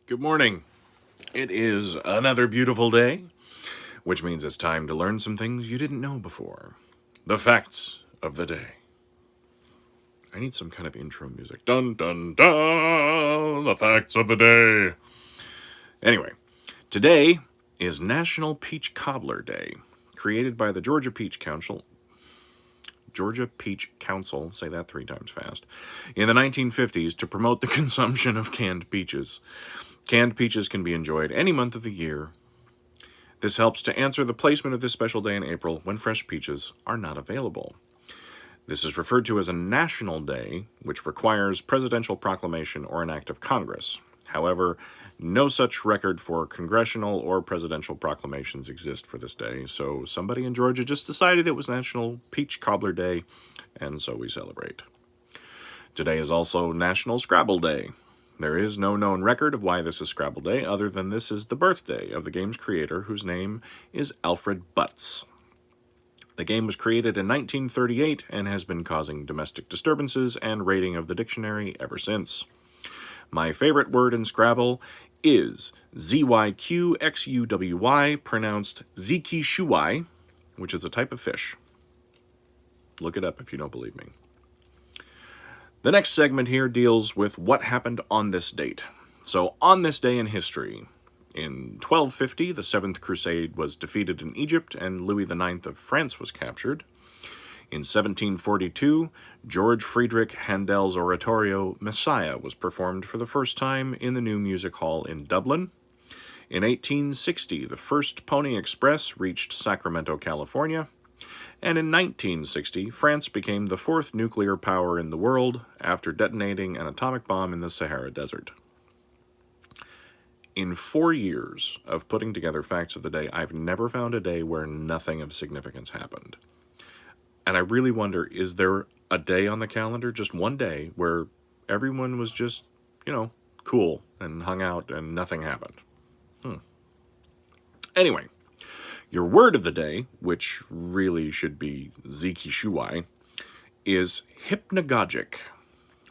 Good morning. It is another beautiful day, which means it's time to learn some things you didn't know before. The facts of the day. I need some kind of intro music. Dun dun dun! The facts of the day. Anyway, today is National Peach Cobbler Day, created by the Georgia Peach Council. Say that 3 times fast, in the 1950s to promote the consumption of canned peaches. Canned peaches can be enjoyed any month of the year. This helps to answer the placement of this special day in April when fresh peaches are not available. This is referred to as a national day, which requires presidential proclamation or an act of Congress. However, no such record for congressional or presidential proclamations exist for this day, so somebody in Georgia just decided it was National Peach Cobbler Day, and so we celebrate. Today is also National Scrabble Day. There is no known record of why this is Scrabble Day, other than this is the birthday of the game's creator, whose name is Alfred Butts. The game was created in 1938 and has been causing domestic disturbances and raiding of the dictionary ever since. My favorite word in Scrabble is ZYQXUWY, pronounced Zikishuai, which is a type of fish. Look it up if you don't believe me. The next segment here deals with what happened on this date. So, on this day in history, in 1250, the Seventh Crusade was defeated in Egypt and Louis IX of France was captured. In 1742, George Friedrich Handel's oratorio Messiah was performed for the first time in the new music hall in Dublin. In 1860, the first Pony Express reached Sacramento, California. And in 1960, France became the 4th nuclear power in the world after detonating an atomic bomb in the Sahara Desert. In 4 years of putting together facts of the day, I've never found a day where nothing of significance happened. And I really wonder, is there a day on the calendar, just one day, where everyone was just, cool and hung out and nothing happened? Anyway, your word of the day, which really should be Zikishuai, is hypnagogic,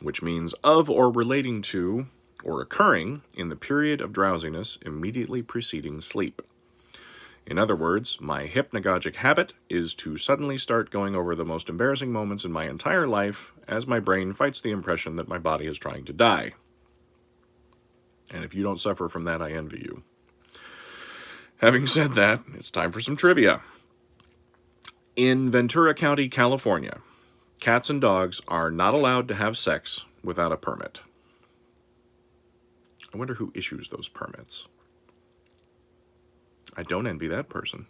which means of or relating to or occurring in the period of drowsiness immediately preceding sleep. In other words, my hypnagogic habit is to suddenly start going over the most embarrassing moments in my entire life as my brain fights the impression that my body is trying to die. And if you don't suffer from that, I envy you. Having said that, it's time for some trivia. In Ventura County, California, cats and dogs are not allowed to have sex without a permit. I wonder who issues those permits. I don't envy that person.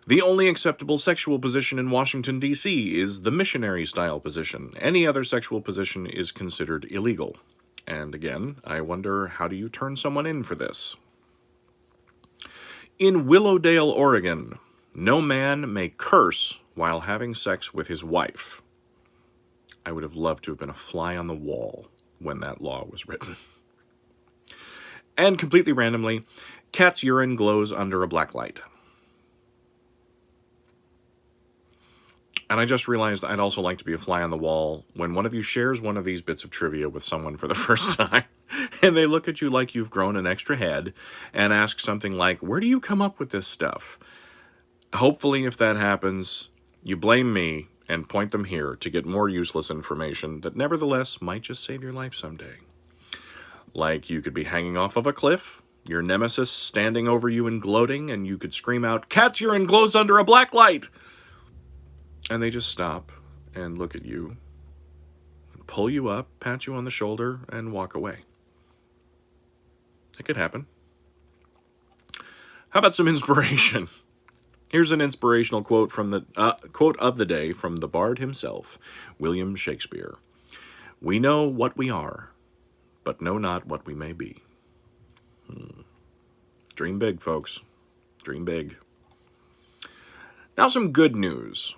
The only acceptable sexual position in Washington, D.C. is the missionary-style position. Any other sexual position is considered illegal. And again, I wonder, how do you turn someone in for this? In Willowdale, Oregon, no man may curse while having sex with his wife. I would have loved to have been a fly on the wall when that law was written. And completely randomly, cat's urine glows under a black light. And I just realized I'd also like to be a fly on the wall when one of you shares one of these bits of trivia with someone for the first time, and they look at you like you've grown an extra head and ask something like, where do you come up with this stuff? Hopefully, if that happens, you blame me and point them here to get more useless information that nevertheless might just save your life someday. Like you could be hanging off of a cliff, your nemesis standing over you and gloating, and you could scream out, "Cat's urine glows under a black light!" And they just stop and look at you, pull you up, pat you on the shoulder, and walk away. It could happen. How about some inspiration? Here's an inspirational quote from the quote of the day from the bard himself, William Shakespeare. "We know what we are, but know not what we may be." Dream big, folks. Dream big. Now some good news.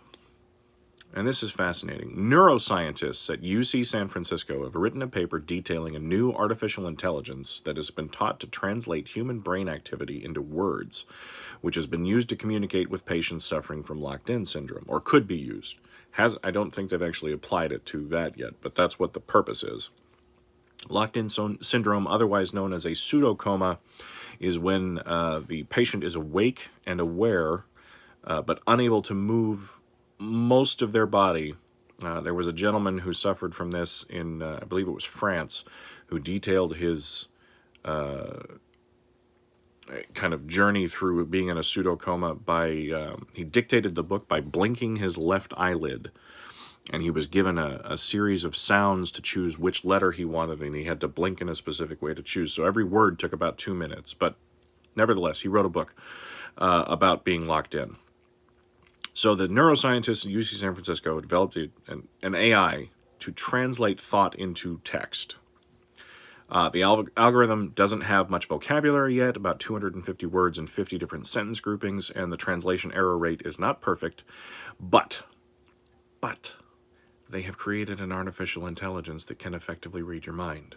And this is fascinating. Neuroscientists at UC San Francisco have written a paper detailing a new artificial intelligence that has been taught to translate human brain activity into words, which has been used to communicate with patients suffering from locked-in syndrome, or could be used. I don't think they've actually applied it to that yet, but that's what the purpose is. Locked-in syndrome, otherwise known as a pseudocoma, is when the patient is awake and aware, but unable to move most of their body. There was a gentleman who suffered from this in, I believe it was France, who detailed his kind of journey through being in a pseudocoma by, he dictated the book by blinking his left eyelid. And he was given a series of sounds to choose which letter he wanted, and he had to blink in a specific way to choose. So every word took about 2 minutes. But nevertheless, he wrote a book about being locked in. So the neuroscientists at UC San Francisco developed an AI to translate thought into text. The algorithm doesn't have much vocabulary yet, about 250 words and 50 different sentence groupings, and the translation error rate is not perfect. But they have created an artificial intelligence that can effectively read your mind.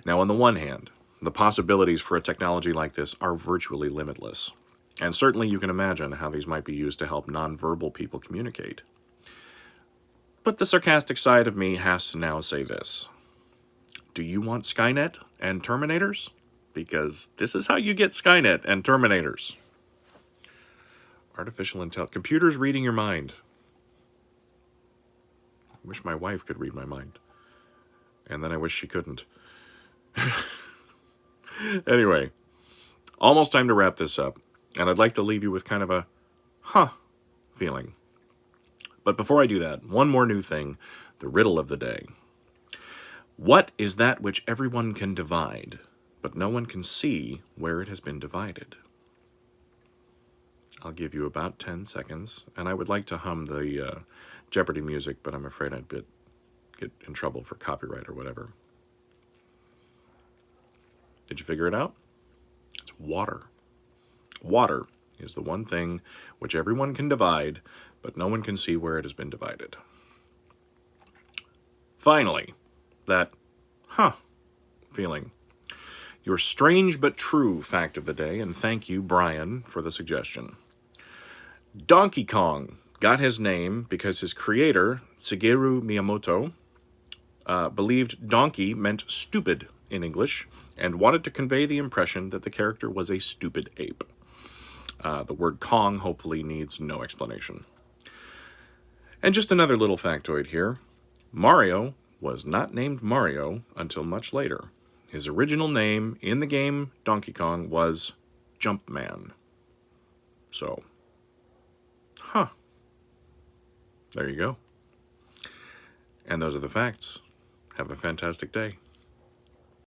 Now, on the one hand, the possibilities for a technology like this are virtually limitless. And certainly you can imagine how these might be used to help nonverbal people communicate. But the sarcastic side of me has to now say this. Do you want Skynet and Terminators? Because this is how you get Skynet and Terminators. Artificial intelligence. Computers reading your mind. I wish my wife could read my mind. And then I wish she couldn't. Anyway, almost time to wrap this up. And I'd like to leave you with kind of a feeling. But before I do that, one more new thing, the riddle of the day. What is that which everyone can divide, but no one can see where it has been divided? I'll give you about 10 seconds, and I would like to hum the Jeopardy music, but I'm afraid I'd get in trouble for copyright or whatever. Did you figure it out? It's water. Water is the one thing which everyone can divide, but no one can see where it has been divided. Finally, that feeling. Your strange but true fact of the day, and thank you, Brian, for the suggestion. Donkey Kong got his name because his creator, Shigeru Miyamoto, believed donkey meant stupid in English and wanted to convey the impression that the character was a stupid ape. The word Kong hopefully needs no explanation. And just another little factoid here. Mario was not named Mario until much later. His original name in the game Donkey Kong was Jumpman. So, there you go. And those are the facts. Have a fantastic day.